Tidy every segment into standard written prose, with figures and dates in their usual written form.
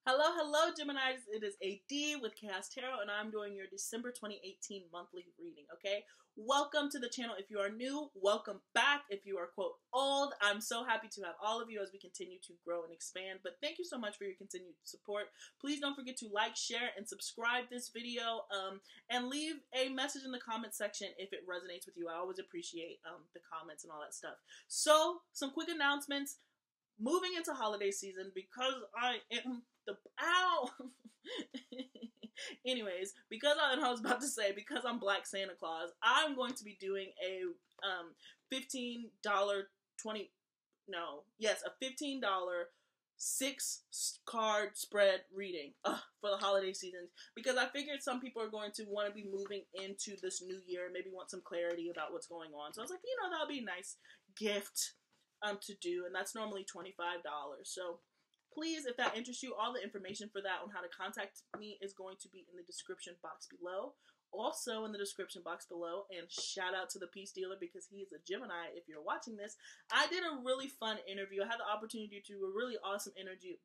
Hello, hello, Geminis. It is AD with kayxztarot, and I'm doing your December 2018 monthly reading, okay? Welcome to the channel. If you are new, welcome back. If you are, quote, old, I'm so happy to have all of you as we continue to grow and expand. But thank you so much for your continued support. Please don't forget to like, share, and subscribe this video, and leave a message in the comment section if it resonates with you. I always appreciate the comments and all that stuff. So, some quick announcements. Moving into holiday season, because I am anyways, because I was about to say, because I'm Black Santa Claus, I'm going to be doing a $15 6-card spread reading for the holiday season, because I figured some people are going to want to be moving into this new year, maybe want some clarity about what's going on. So I was like, that would be a nice gift to do, and that's normally $25. So please, if that interests you, all the information for that on how to contact me is going to be in the description box below. Also in the description box below, and shout out to the Peace Dealer because he is a Gemini. If you're watching this, I did a really fun interview. I had the opportunity to do a really awesome interview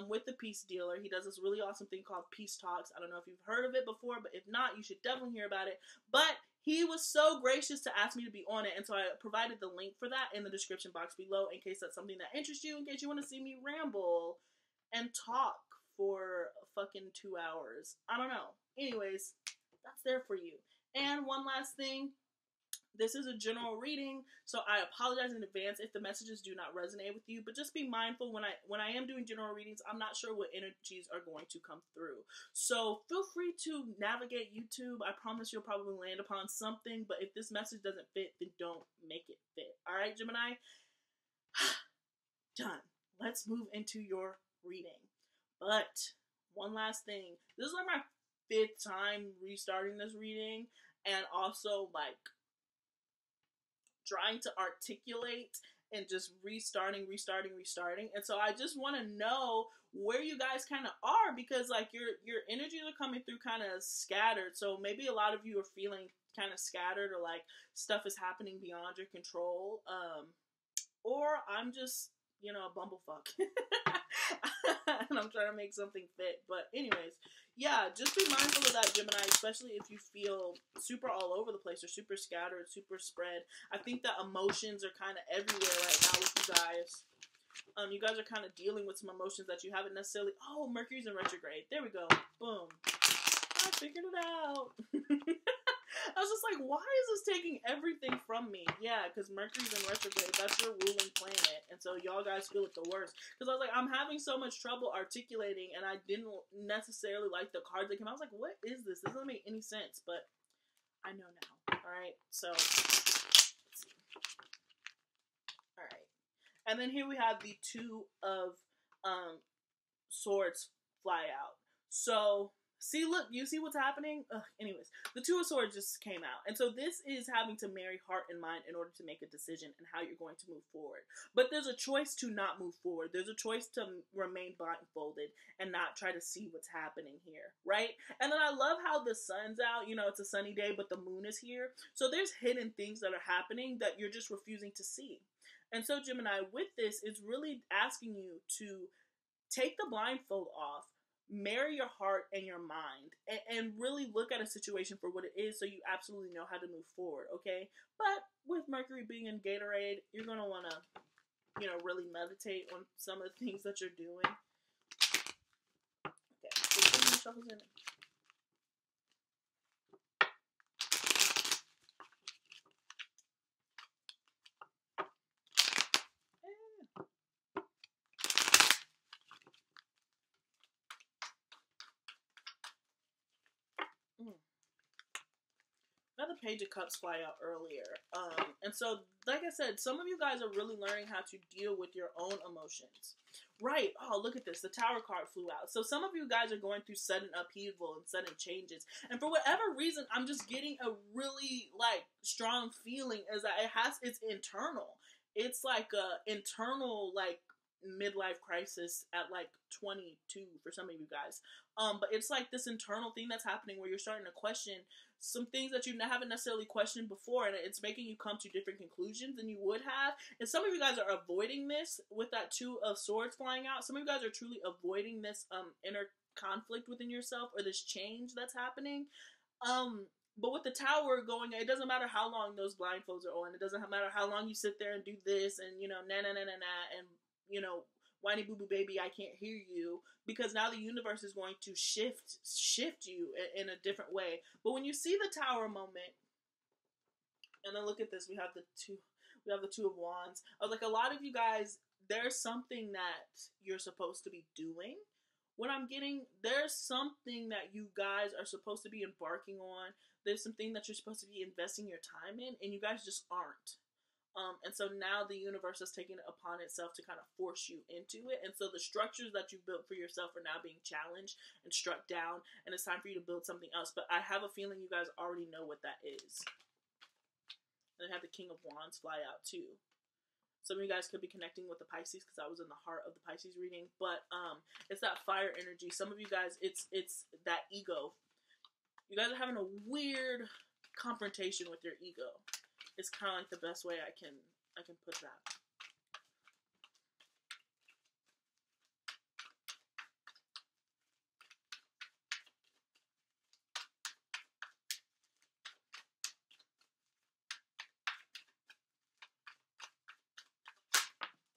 with the Peace Dealer. He does this really awesome thing called Peace Talks. I don't know if you've heard of it before, but if not, you should definitely hear about it. But he was so gracious to ask me to be on it, and so I provided the link for that in the description box below in case that's something that interests you, in case you want to see me ramble and talk for fucking 2 hours. I don't know. Anyways, that's there for you. And one last thing. This is a general reading, so I apologize in advance if the messages do not resonate with you, but just be mindful when I am doing general readings, I'm not sure what energies are going to come through. So feel free to navigate YouTube. I promise you'll probably land upon something, but if this message doesn't fit, then don't make it fit. Alright, Gemini? Done. Let's move into your reading. But one last thing. This is like my 5th time restarting this reading, and also like trying to articulate and just restarting. And so I just want to know where you guys kind of are, because like your energies are coming through kind of scattered. So maybe a lot of you are feeling kind of scattered, or like stuff is happening beyond your control. Or I'm just, a bumblefuck. And I'm trying to make something fit. But anyways, yeah, just be mindful of that, Gemini, especially if you feel super all over the place or super scattered, super spread. I think that emotions are kind of everywhere right now with you guys. You guys are kind of dealing with some emotions that you haven't necessarily... Oh, Mercury's in retrograde. There we go. Boom. I figured it out. I was just like, why is this taking everything from me? Yeah, because Mercury's in retrograde. That's your ruling planet. And so y'all guys feel it the worst. Because I was like, I'm having so much trouble articulating, and I didn't necessarily like the cards that came out. I was like, what is this? This doesn't make any sense. But I know now. Alright, so let's see. Alright. And then here we have the Two of Swords fly out. So... see, look, you see what's happening? Anyways, the Two of Swords just came out. And so this is having to marry heart and mind in order to make a decision and how you're going to move forward. But there's a choice to not move forward. There's a choice to remain blindfolded and not try to see what's happening here, right? And then I love how the sun's out. It's a sunny day, but the moon is here. So there's hidden things that are happening that you're just refusing to see. And so, Gemini, with this, it's really asking you to take the blindfold off, marry your heart and your mind, and really look at a situation for what it is, so you absolutely know how to move forward, okay? But with Mercury being in Gatorade, you're going to want to, really meditate on some of the things that you're doing. Okay, so put your shuffles in. Another Page of Cups fly out earlier. And so, like I said, some of you guys are really learning how to deal with your own emotions. Right. Oh, look at this. The Tower card flew out. So some of you guys are going through sudden upheaval and sudden changes. And for whatever reason, I'm just getting a really, strong feeling is that it's internal. It's like a internal, midlife crisis at like 22 for some of you guys. But it's like this internal thing that's happening where you're starting to question some things that you haven't necessarily questioned before, and it's making you come to different conclusions than you would have. And some of you guys are avoiding this with that Two of Swords flying out. Some of you guys are truly avoiding this inner conflict within yourself, or this change that's happening. But with the Tower going, it doesn't matter how long those blindfolds are on. It doesn't matter how long you sit there and do this and, you know, na na na na na, and, you know, whiny boo boo baby, I can't hear you, because now the universe is going to shift you in a different way. But when you see the Tower moment, and then look at this, we have the Two of Wands. I was like, a lot of you guys, there's something that you're supposed to be doing. What I'm getting, there's something that you guys are supposed to be embarking on. There's something that you're supposed to be investing your time in, and you guys just aren't. And so now the universe has taken it upon itself to kind of force you into it. And so the structures that you built for yourself are now being challenged and struck down, and it's time for you to build something else. But I have a feeling you guys already know what that is. And I have the King of Wands fly out too. Some of you guys could be connecting with the Pisces, because I was in the heart of the Pisces reading. But it's that fire energy. Some of you guys, it's that ego. You guys are having a weird confrontation with your ego. It's kind of like the best way I can put that.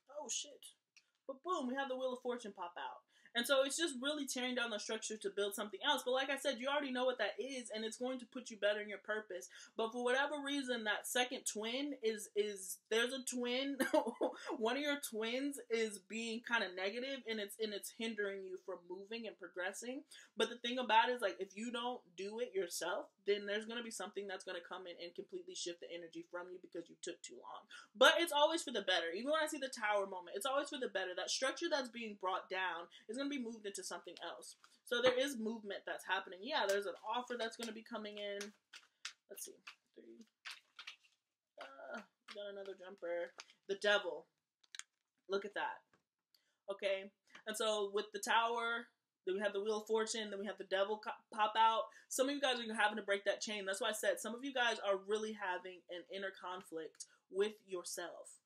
Oh shit. But boom, we have the Wheel of Fortune pop out. And so it's just really tearing down the structure to build something else. But like I said, you already know what that is, and it's going to put you better in your purpose. But for whatever reason, that second twin is there's a twin. One of your twins is being kind of negative, and it's hindering you from moving and progressing. But the thing about it is, like, if you don't do it yourself, then there's going to be something that's going to come in and completely shift the energy from you because you took too long. But it's always for the better. Even when I see the Tower moment, it's always for the better. That structure that's being brought down is going to be moved into something else. So there is movement that's happening. Yeah, there's an offer that's going to be coming in. Let's see. We got another jumper. The Devil. Look at that. Okay. And so with the Tower, then we have the Wheel of Fortune, then we have the Devil pop out. Some of you guys are having to break that chain. That's why I said some of you guys are really having an inner conflict with yourself.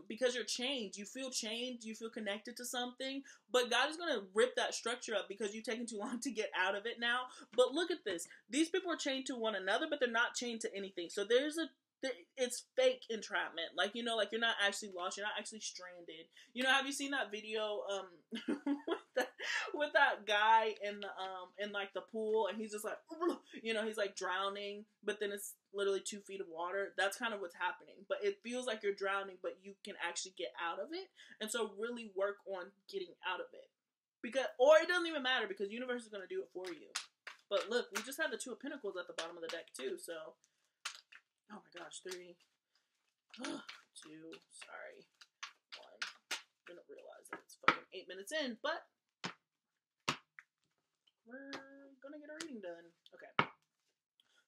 Because you're changed. You feel changed. You feel connected to something. But God is going to rip that structure up because you've taken too long to get out of it now. But look at this. These people are chained to one another, but they're not chained to anything. So it's fake entrapment. Like, you know, like you're not actually lost. You're not actually stranded. You know, have you seen that video with that guy in the pool, and he's just like, you know, he's like drowning, but then it's literally 2 feet of water. That's kind of what's happening. But it feels like you're drowning, but you can actually get out of it. And so really work on getting out of it. Or it doesn't even matter, because the universe is going to do it for you. But look, we just had the Two of Pentacles at the bottom of the deck too, so oh my gosh, 3, 2, sorry, 1. I didn't realize that it's fucking 8 minutes in, but we're gonna get our reading done. Okay.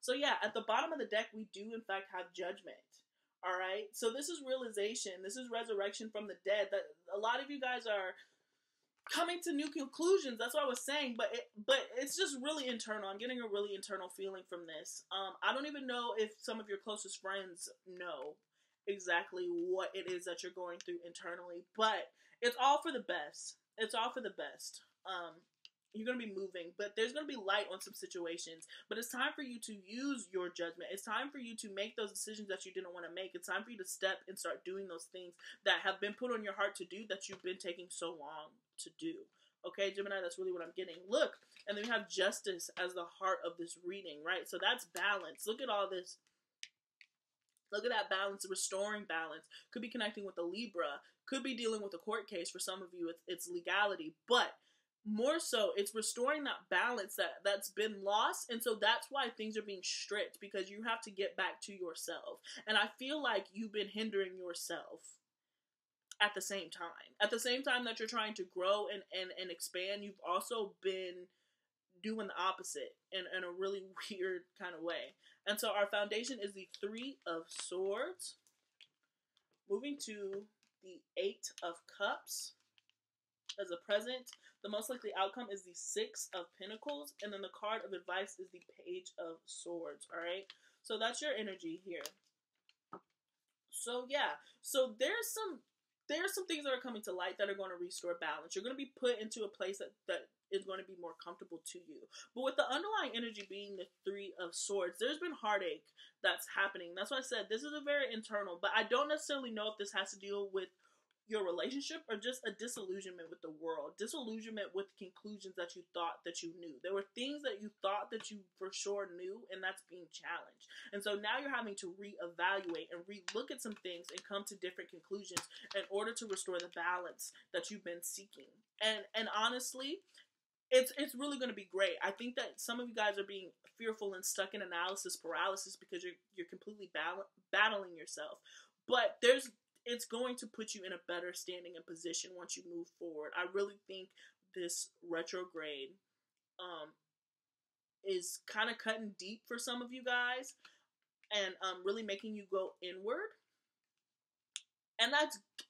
So yeah, at the bottom of the deck, we do in fact have Judgment. Alright? So this is realization. This is resurrection from the dead. That a lot of you guys are coming to new conclusions. That's what I was saying, but it's just really internal. I'm getting a really internal feeling from this. I don't even know if some of your closest friends know exactly what it is that you're going through internally, but it's all for the best. It's all for the best. You're going to be moving, but there's going to be light on some situations. But it's time for you to use your judgment. It's time for you to make those decisions that you didn't want to make. It's time for you to step and start doing those things that have been put on your heart to do, that you've been taking so long to do. Okay, Gemini, that's really what I'm getting. Look, and then we have Justice as the heart of this reading, right? So that's balance. Look at all this. Look at that balance, restoring balance. Could be connecting with a Libra. Could be dealing with a court case. For some of you, it's legality. But more so, it's restoring that balance that's been lost. And so that's why things are being stripped, because you have to get back to yourself. And I feel like you've been hindering yourself at the same time. At the same time that you're trying to grow and expand, you've also been doing the opposite in a really weird kind of way. And so our foundation is the 3 of Swords. Moving to the 8 of Cups as a present. The most likely outcome is the 6 of Pentacles, and then the card of advice is the Page of Swords. All right, so that's your energy here. So yeah, so there's some things that are coming to light that are going to restore balance. You're going to be put into a place that is going to be more comfortable to you. But with the underlying energy being the 3 of Swords, there's been heartache that's happening. That's why I said this is a very internal, but I don't necessarily know if this has to deal with your relationship or just a disillusionment with the world, disillusionment with conclusions that you thought that you knew. There were things that you thought that you for sure knew, and that's being challenged. And so now you're having to reevaluate and relook at some things and come to different conclusions in order to restore the balance that you've been seeking. And honestly, it's really going to be great. I think that some of you guys are being fearful and stuck in analysis paralysis because you're completely battling yourself. But it's going to put you in a better standing and position once you move forward. I really think this retrograde is kind of cutting deep for some of you guys and really making you go inward. And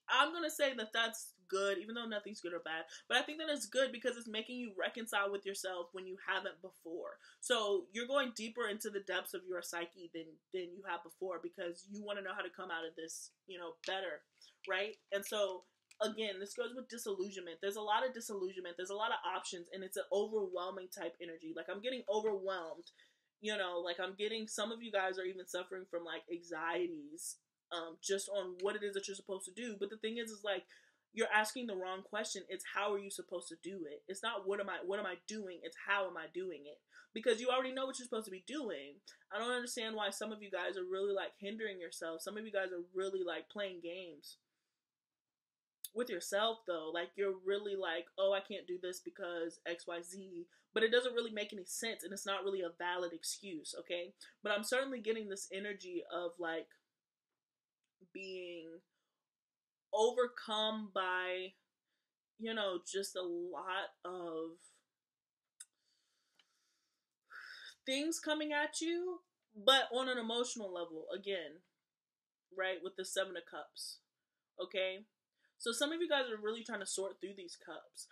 I'm going to say that that's good, even though nothing's good or bad. But I think that it's good because it's making you reconcile with yourself when you haven't before. So you're going deeper into the depths of your psyche than you have before because you want to know how to come out of this, better, right? And so, again, this goes with disillusionment. There's a lot of disillusionment. There's a lot of options, and it's an overwhelming type energy. Like, I'm getting overwhelmed. Like, I'm getting, some of you guys are even suffering from, like, anxieties just on what it is that you're supposed to do. But the thing is like, you're asking the wrong question. It's how are you supposed to do it? It's not what am I doing? It's how am I doing it? Because you already know what you're supposed to be doing. I don't understand why some of you guys are really like hindering yourself. Some of you guys are really like playing games with yourself though. Like you're really like, oh, I can't do this because XYZ, but it doesn't really make any sense and it's not really a valid excuse, okay? But I'm certainly getting this energy of like being overcome by, just a lot of things coming at you, but on an emotional level, again, right, with the 7 of Cups, okay? So some of you guys are really trying to sort through these cups.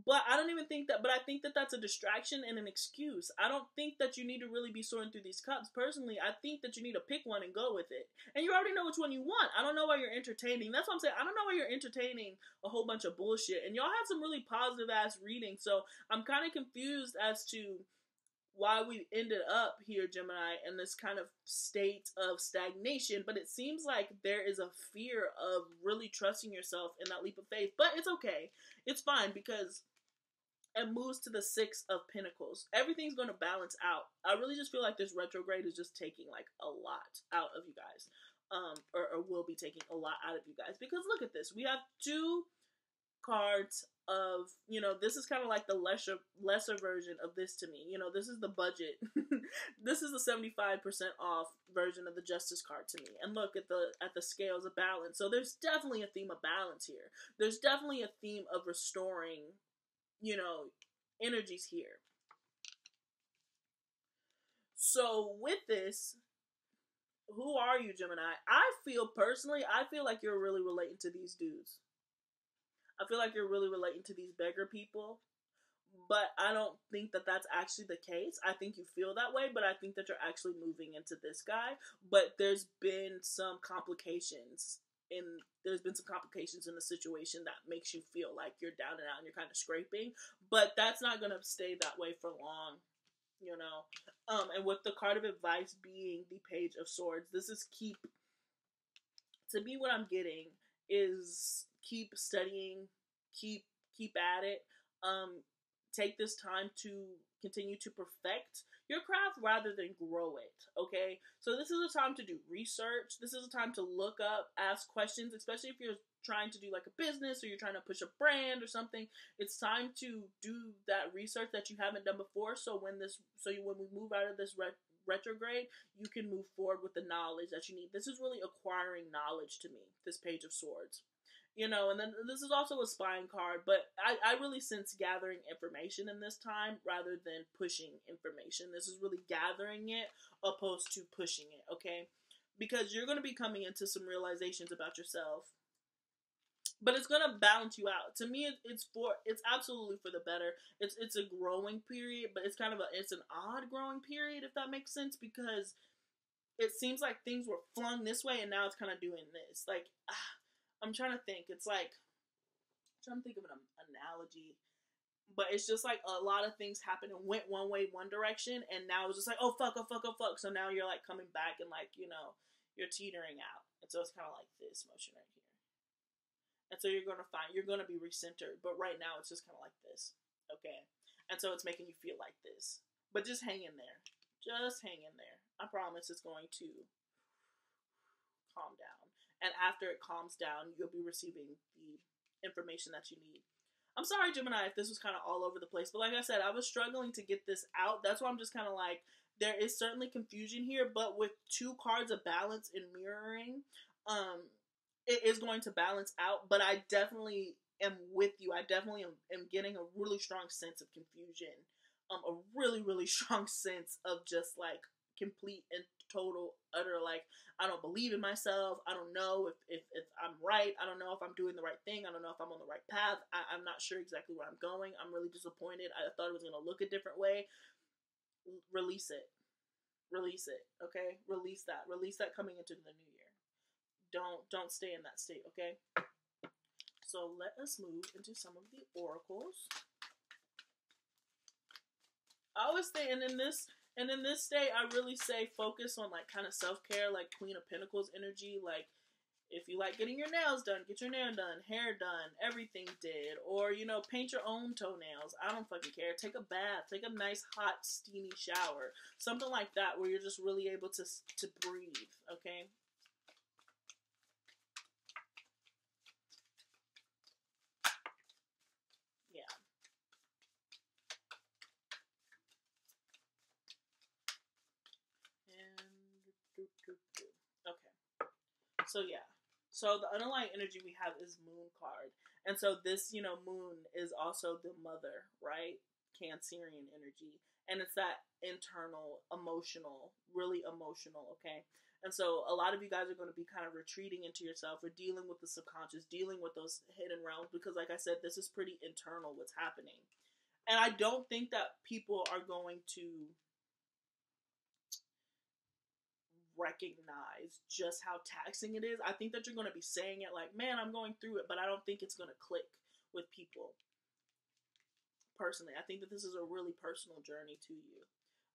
But I don't even think that, but I think that that's a distraction and an excuse. I don't think that you need to really be sorting through these cups. Personally, I think that you need to pick one and go with it. And you already know which one you want. I don't know why you're entertaining. That's what I'm saying. I don't know why you're entertaining a whole bunch of bullshit. And y'all had some really positive ass readings. So I'm kind of confused as to why we ended up here, Gemini, in this kind of state of stagnation. But it seems like there is a fear of really trusting yourself in that leap of faith. But it's okay. It's fine because it moves to the 6 of Pentacles. Everything's going to balance out. I really just feel like this retrograde is just taking like a lot out of you guys. Or will be taking a lot out of you guys. Because look at this. We have 2 cards of, this is kind of like the lesser version of this to me. This is the budget. This is the 75% off version of the Justice card to me. And look at the scales of balance. So there's definitely a theme of balance here. There's definitely a theme of restoring, energies here. So with this, who are you, Gemini? I feel like you're really relating to these dudes. I feel like you're really relating to these beggar people, but I don't think that that's actually the case. I think you feel that way, but I think that you're actually moving into this guy. But there's been some complications in the situation that makes you feel like you're down and out and you're kind of scraping. But that's not gonna stay that way for long, And with the card of advice being the Page of Swords, this is to me what I'm getting is keep studying, keep at it. Take this time to continue to perfect your craft rather than grow it, okay? So this is a time to do research. This is a time to look up, ask questions, especially if you're trying to do like a business or you're trying to push a brand or something. It's time to do that research that you haven't done before. So when we move out of this retrograde, you can move forward with the knowledge that you need. This is really acquiring knowledge to me, this Page of Swords. And then this is also a spying card, but I really sense gathering information in this time rather than pushing information. This is really gathering it opposed to pushing it, okay? Because you're going to be coming into some realizations about yourself but it's gonna balance you out. To me, it's absolutely for the better. It's a growing period, but it's kind of it's an odd growing period, if that makes sense, because it seems like things were flung this way and now it's kind of doing this. Like, I'm trying to think. It's like, I'm trying to think of an analogy, but it's just like a lot of things happened and went one way, one direction, and now it's just like, oh fuck, oh fuck, oh fuck. So now you're like coming back and like, you know, you're teetering out. And so it's kind of like this motion right here. And so you're going to be recentered. But right now it's just kind of like this. Okay. And so it's making you feel like this. But just hang in there. Just hang in there. I promise it's going to calm down. And after it calms down, you'll be receiving the information that you need. I'm sorry, Gemini, if this was kind of all over the place. But like I said, I was struggling to get this out. That's why I'm just kind of like, there is certainly confusion here. But with 2 cards of balance and mirroring, it is going to balance out. But I definitely am with you. I definitely am getting a really strong sense of confusion. A really, really strong sense of just like complete and total, utter, like, I don't believe in myself. I don't know if I'm right. I don't know if I'm doing the right thing. I don't know if I'm on the right path. I'm not sure exactly where I'm going. I'm really disappointed. I thought it was going to look a different way. Release it. Release it, okay? Release that. Release that coming into the new year. Don't stay in that state, okay? So let us move into some of the oracles. I always say, and in this state, I really say focus on like kind of self-care, like Queen of Pentacles energy. Like, if you like getting your nails done, get your nail done, hair done, everything did, or you know, paint your own toenails. I don't fucking care. Take a bath, take a nice hot steamy shower, something like that, where you're just really able to breathe. Okay. Okay. So yeah. So the underlying energy we have is Moon card. And so this, you know, Moon is also the mother, right? Cancerian energy. And it's that internal, emotional, really emotional, okay? And so a lot of you guys are going to be kind of retreating into yourself or dealing with the subconscious, dealing with those hidden realms, because like I said, this is pretty internal what's happening. And I don't think that people are going to recognize just how taxing it is. I think that you're going to be saying it like, man, I'm going through it, but I don't think it's going to click with people. Personally, I think that this is a really personal journey to you.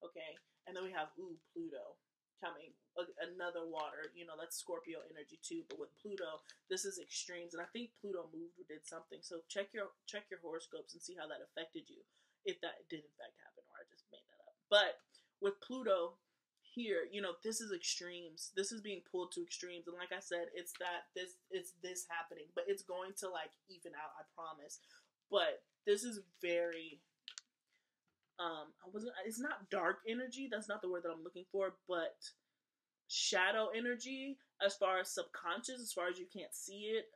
Okay. And then we have, Pluto coming, another water, you know, that's Scorpio energy too. But with Pluto, this is extremes. And I think Pluto moved or did something. So check your horoscopes and see how that affected you. If that did in fact happen, or I just made that up. But with Pluto, here, you know, this is extremes. This is being pulled to extremes. And like I said, it's this happening. But it's going to like even out, I promise. But this is very it's not dark energy, that's not the word that I'm looking for, but shadow energy, as far as subconscious, as far as you can't see it,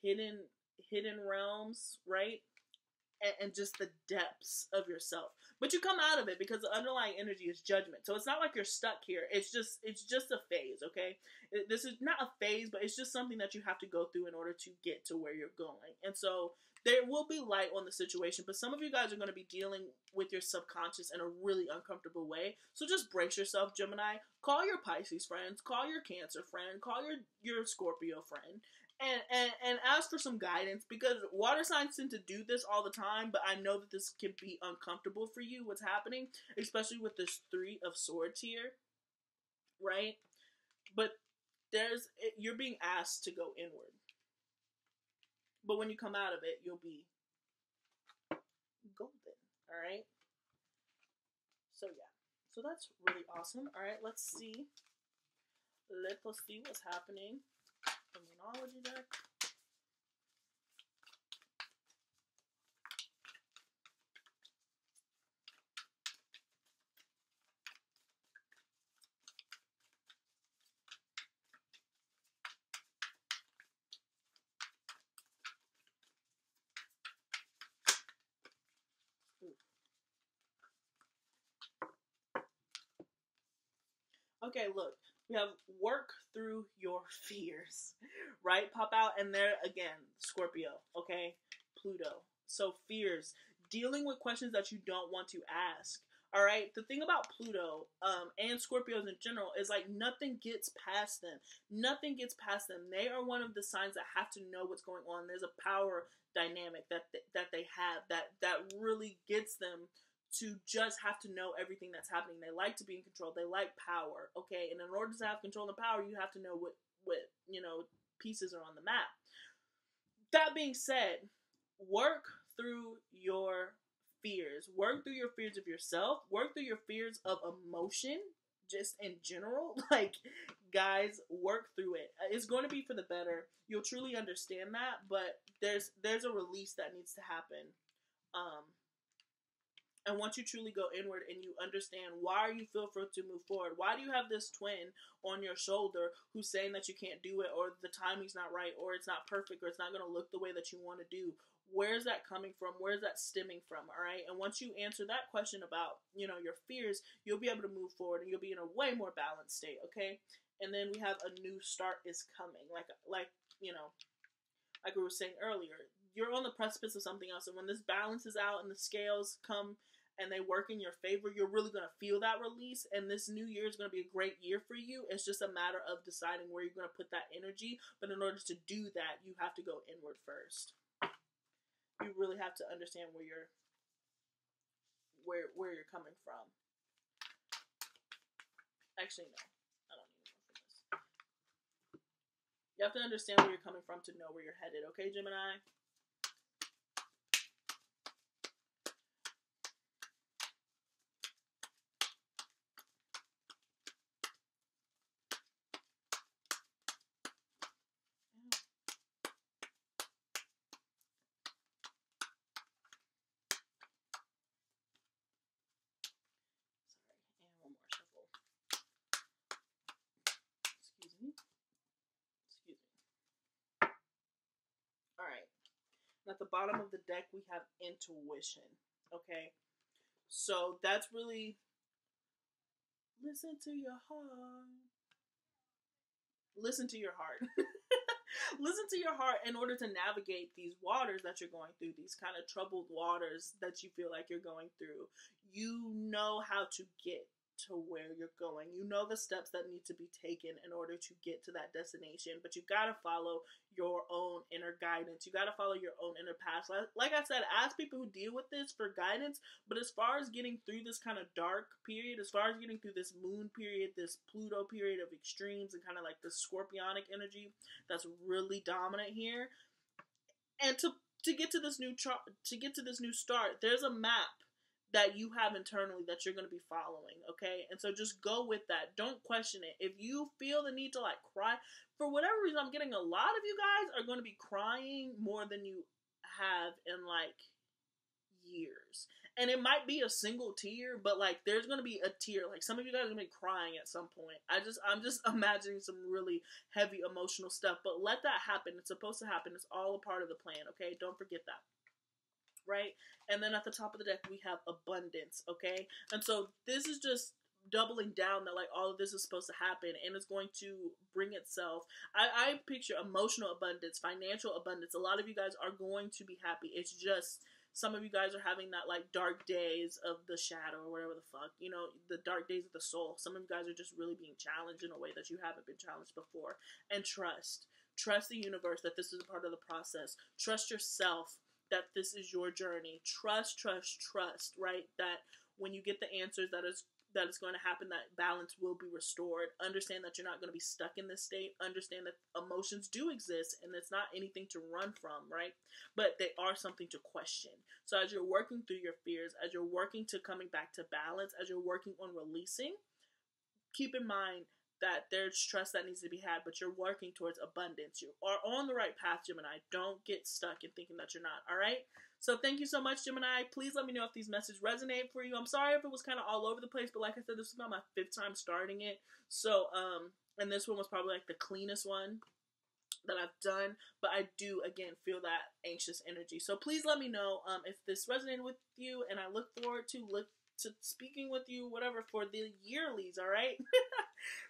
hidden realms, right? And just the depths of yourself. But you come out of it because the underlying energy is judgment. So it's not like you're stuck here. It's just a phase, okay? This is not a phase, but it's just something that you have to go through in order to get to where you're going. And so there will be light on the situation, but some of you guys are going to be dealing with your subconscious in a really uncomfortable way. So just brace yourself, Gemini. Call your Pisces friends, call your Cancer friend, call your Scorpio friend, and ask for some guidance, because water signs tend to do this all the time, but I know that this can be uncomfortable for you, what's happening, especially with this 3 of Swords here, right? But you're being asked to go inward. But when you come out of it, you'll be golden, all right? So yeah, so that's really awesome. All right, let's see. Let us see what's happening. The Moonology deck. Okay, look. We have work through your fears, right? Pop out, and there again, Scorpio, okay? Pluto. So fears, dealing with questions that you don't want to ask. All right. The thing about Pluto, and Scorpios in general is like nothing gets past them. Nothing gets past them. They are one of the signs that have to know what's going on. There's a power dynamic that they have that really gets them to just have to know everything that's happening. They like to be in control. They like power. Okay. And in order to have control and power, you have to know what pieces are on the map. That being said, work through your fears. Work through your fears of yourself. Work through your fears of emotion, just in general. Like, guys, work through it. It's going to be for the better. You'll truly understand that, but there's a release that needs to happen. And once you truly go inward and you understand why you feel free to move forward, why do you have this twin on your shoulder who's saying that you can't do it, or the timing's not right, or it's not perfect, or it's not going to look the way that you want to do? Where's that coming from? Where's that stemming from? All right. And once you answer that question about, your fears, you'll be able to move forward and you'll be in a way more balanced state. Okay. And then we have a new start is coming. Like we were saying earlier, you're on the precipice of something else. And when this balance is out and the scales come and they work in your favor, you're really going to feel that release. And this new year is going to be a great year for you. It's just a matter of deciding where you're going to put that energy. But in order to do that, you have to go inward first. You really have to understand where you're coming from. Actually, no. I don't need to go for this. You have to understand where you're coming from to know where you're headed. Okay, Gemini? Alright. At the bottom of the deck, we have intuition. Okay? So, that's really... Listen to your heart. Listen to your heart. Listen to your heart in order to navigate these waters that you're going through, these kind of troubled waters that you feel like you're going through. You know how to get to where you're going. You know the steps that need to be taken in order to get to that destination, but you gotta follow your own inner guidance. You gotta follow your own inner path. Like I said, ask people who deal with this for guidance, but as far as getting through this kind of dark period, as far as getting through this moon period, this Pluto period of extremes and kind of like the scorpionic energy that's really dominant here, and to get to this new start, there's a map that you have internally that you're going to be following, okay? And so just go with that. Don't question it. If you feel the need to like cry, for whatever reason, I'm getting a lot of you guys are going to be crying more than you have in like years. And it might be a single tear, but like there's going to be a tear. Like some of you guys are going to be crying at some point. I'm just imagining some really heavy emotional stuff, but let that happen. It's supposed to happen. It's all a part of the plan, okay? Don't forget that. Right? And then at the top of the deck, we have abundance, okay? And so this is just doubling down that, like, all of this is supposed to happen, and it's going to bring itself. I picture emotional abundance, financial abundance. A lot of you guys are going to be happy. It's just some of you guys are having that, like, dark days of the shadow or whatever the fuck. The dark days of the soul. Some of you guys are just really being challenged in a way that you haven't been challenged before. And trust. Trust the universe that this is a part of the process. Trust yourself that this is your journey. Trust, right? That when you get the answers that is going to happen, that balance will be restored. Understand that you're not going to be stuck in this state. Understand that emotions do exist and it's not anything to run from, right? But they are something to question. So as you're working through your fears, as you're working to coming back to balance, as you're working on releasing, keep in mind that there's trust that needs to be had, but you're working towards abundance. You are on the right path, Gemini. Don't get stuck in thinking that you're not, all right? So thank you so much, Gemini. Please let me know if these messages resonate for you. I'm sorry if it was kind of all over the place, but like I said, this is about my 5th time starting it. So, and this one was probably like the cleanest one that I've done, but I do, again, feel that anxious energy. So please let me know if this resonated with you, and I look forward to speaking with you, whatever, for the yearlies, all right?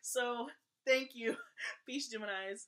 So Thank you. Peace, Geminis.